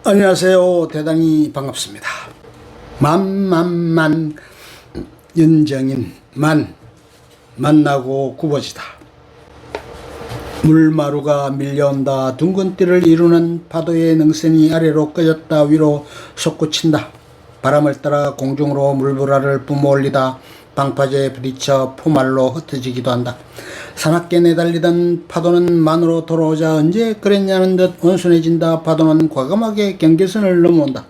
안녕하세요. 대단히 반갑습니다. 만만만 윤정인 만나고 굽어지다. 물마루가 밀려온다. 둥근 띠를 이루는 파도의 능선이 아래로 꺼졌다. 위로 솟구친다. 바람을 따라 공중으로 물보라를 뿜어올리다 방파제에 부딪혀 포말로 흩어지기도 한다. 사납게 내달리던 파도는 만으로 돌아오자 언제 그랬냐는 듯 온순해진다. 파도는 과감하게 경계선을 넘어온다.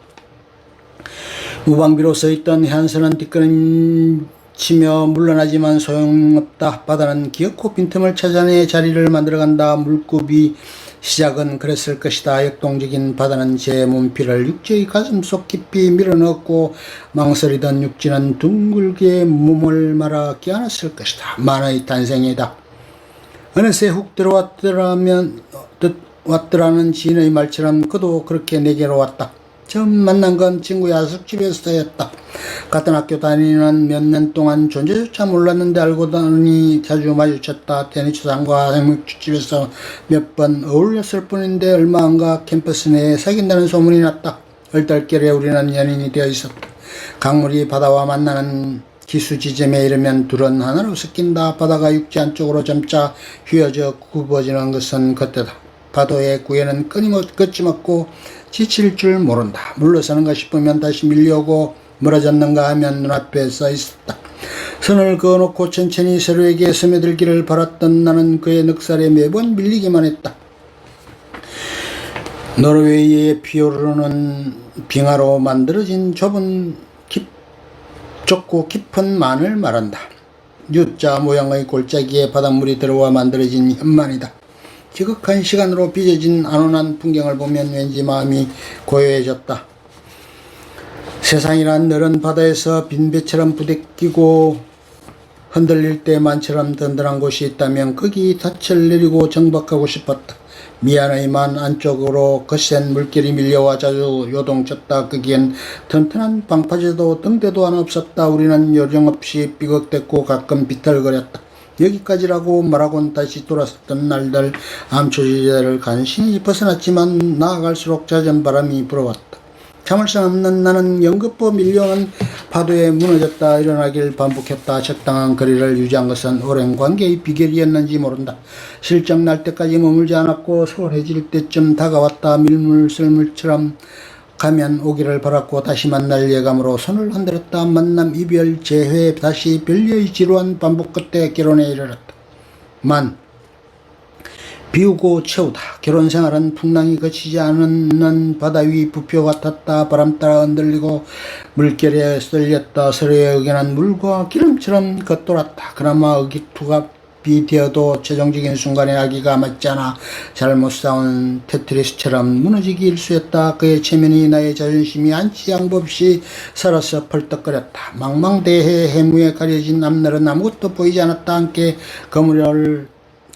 무방비로 서있던 해안선은 뒷걸음치며 물러나지만 소용없다. 바다는 기어코 빈틈을 찾아내 자리를 만들어간다. 물급이 시작은 그랬을 것이다. 역동적인 바다는 제 몸피를 육지의 가슴속 깊이 밀어넣었고 망설이던 육지는 둥글게 몸을 말아 끼안았을 것이다. 만의 탄생이다. 어느새 훅 왔더라는 지인의 말처럼 그도 그렇게 내게로 왔다. 처음 만난 건 친구의 하숙집에서였다. 같은 학교 다니는 몇 년 동안 존재조차 몰랐는데 알고 보니 자주 마주쳤다. 테니스장과 생맥주집에서 몇 번 어울렸을 뿐인데 얼마 안가 캠퍼스 내에 사귄다는 소문이 났다. 얼떨결에 우리는 연인이 되어 있었다. 강물이 바다와 만나는 기수지점에 이르면 둘은 하나로 섞인다. 바다가 육지 안쪽으로 점차 휘어져 굽어지는 것은 그때다. 파도의 구애는 끊임없고 지칠 줄 모른다. 물러서는가 싶으면 다시 밀려오고 멀어졌는가 하면 눈앞에 서 있었다. 선을 그어놓고 천천히 서로에게 스며들기를 바랐던 나는 그의 늑살에 매번 밀리기만 했다. 노르웨이의 피오르는 빙하로 만들어진 좁고 깊은 만을 말한다. U자 모양의 골짜기에 바닷물이 들어와 만들어진 현만이다. 지극한 시간으로 빚어진 안온한 풍경을 보면 왠지 마음이 고요해졌다. 세상이란 너른 바다에서 빈배처럼 부대끼고 흔들릴 때 만처럼 든든한 곳이 있다면 거기 닻을 내리고 정박하고 싶었다. 미안하지만 안쪽으로 거센 물결이 밀려와 자주 요동쳤다. 거기엔 튼튼한 방파제도 등대도 하나 없었다. 우리는 요령없이 삐걱댔고 가끔 비틀거렸다. 여기까지라고 말하곤 다시 돌아섰던 날들. 암초지대를 간신히 벗어났지만 나아갈수록 잦은 바람이 불어왔다. 참을 수 없는 나는 연급부 밀려오는 파도에 무너졌다. 일어나길 반복했다. 적당한 거리를 유지한 것은 오랜 관계의 비결이었는지 모른다. 실적 날 때까지 머물지 않았고 소홀해질 때쯤 다가왔다. 밀물썰물처럼 가면 오기를 바랐고 다시 만날 예감으로 손을 흔들었다. 만남, 이별, 재회, 다시 별려의 지루한 반복 끝에 결혼에 이르렀다. 비우고 채우다. 결혼생활은 풍랑이 거치지 않는 바다 위 부표 같았다. 바람 따라 흔들리고 물결에 쓸렸다. 서로의 의견은 물과 기름처럼 겉돌았다. 그나마 의기투합이 되어도 최종적인 순간에 아기가 맞지 않아 잘못 싸운 테트리스처럼 무너지기 일쑤였다. 그의 체면이 나의 자존심이 안치 양보 없이 살아서 펄떡거렸다. 망망대해 해무에 가려진 앞날은 아무것도 보이지 않았다. 함께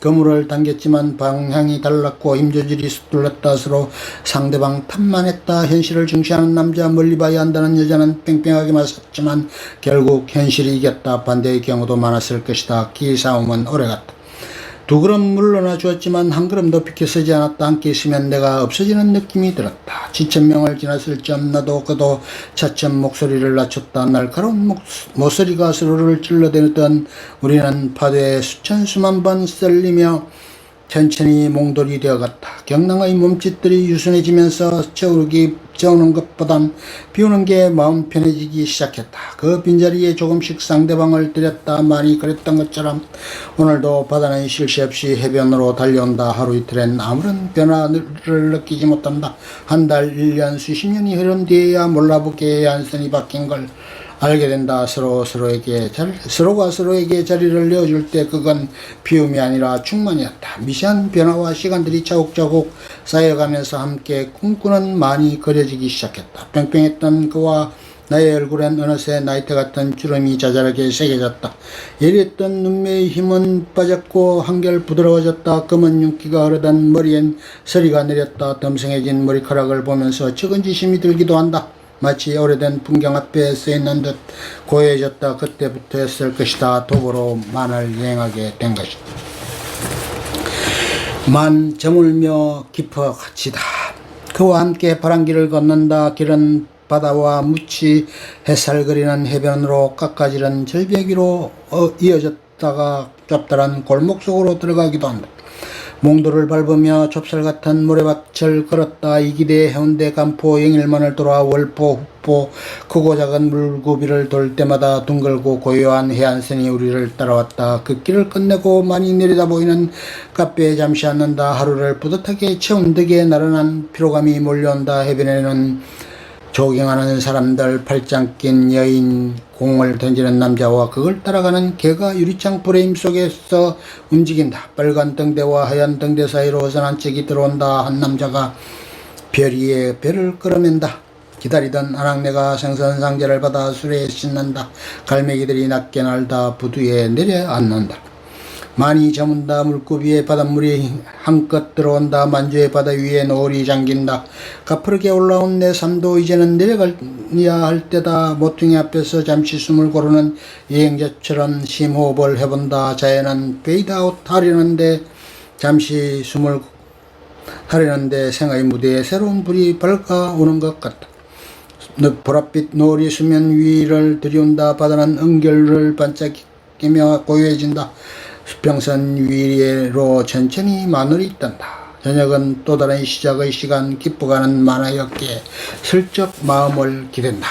그물을 당겼지만 방향이 달랐고 힘조절이 서툴렀다. 서로 상대방 탓만 했다. 현실을 중시하는 남자, 멀리 봐야 한다는 여자는 뺑뺑하게 맞섰지만 결국 현실이 이겼다. 반대의 경우도 많았을 것이다. 기싸움은 오래갔다. 두 걸음 물러나 주었지만 한 걸음도 비켜서지 않았다. 함께 있으면 내가 없어지는 느낌이 들었다. 7,000명을 지났을 점 나도 그도 차츰 목소리를 낮췄다. 날카로운 모서리가 서로를 찔러대던 우리는 파도에 수천 수만 번 썰리며 천천히 몽돌이 되어갔다. 경랑의 몸짓들이 유순해지면서 저우는 것보단 비우는 게 마음 편해지기 시작했다. 그 빈자리에 조금씩 상대방을 들였다. 많이 그랬던 것처럼 오늘도 바다는 쉴 새 없이 해변으로 달려온다. 하루 이틀엔 아무런 변화를 느끼지 못한다. 한 달, 1년, 수십 년이 흐른 뒤에야 몰라보게 안선이 바뀐 걸 알게 된다. 서로가 서로에게 자리를 내어줄 때 그건 비움이 아니라 충만이었다. 미세한 변화와 시간들이 차곡차곡 쌓여가면서 함께 꿈꾸는 만이 그려지기 시작했다. 뺑뺑했던 그와 나의 얼굴엔 어느새 나이트 같은 주름이 자잘하게 새겨졌다. 예리했던 눈매의 힘은 빠졌고 한결 부드러워졌다. 검은 윤기가 흐르던 머리엔 서리가 내렸다. 덤성해진 머리카락을 보면서 측은지심이 들기도 한다. 마치 오래된 풍경 앞에 쓰여있는 듯 고요해졌다. 그때부터였을 것이다. 도보로 만을 여행하게 된 것이다. 만 저물며 깊어지다. 그와 함께 바람길을 걷는다. 길은 바다와 묻히 햇살거리는 해변으로 깎아지른 절벽 위로 이어졌다가 좁다란 골목 속으로 들어가기도 한다. 몽도를 밟으며 좁쌀 같은 모래밭을 걸었다. 이기대 해운대 간포 영일만을 돌아 월포 흑포 크고 작은 물고비를 돌 때마다 둥글고 고요한 해안선이 우리를 따라왔다. 그 길을 끝내고 많이 내려다 보이는 카페에 잠시 앉는다. 하루를 뿌듯하게 채운 덕에 나른한 피로감이 몰려온다. 해변에는 조경하는 사람들, 팔짱 낀 여인, 공을 던지는 남자와 그걸 따라가는 개가 유리창 프레임 속에서 움직인다. 빨간 등대와 하얀 등대 사이로 어선한 척이 들어온다. 한 남자가 별 위에 배를 끌어맨다. 기다리던 아낙네가 생선상자를 받아 술에 씻는다. 갈매기들이 낮게 날다 부두에 내려앉는다. 많이 저문다. 물고비에 바닷물이 한껏 들어온다. 만주의 바다 위에 노을이 잠긴다. 가푸르게 올라온 내 삶도 이제는 내려가야 할 때다. 모퉁이 앞에서 잠시 숨을 고르는 여행자처럼 심호흡을 해본다. 자연은 페이드아웃 하려는데 잠시 숨을 하려는데 생의 무대에 새로운 불이 밝아오는 것 같다. 보랏빛 노을이 수면 위를 들이운다. 바다는 은결을 반짝이며 고요해진다. 수평선 위로 천천히 마늘이 뜬다. 저녁은 또 다른 시작의 시간. 기뻐가는 만화였기에 슬쩍 마음을 기댄다.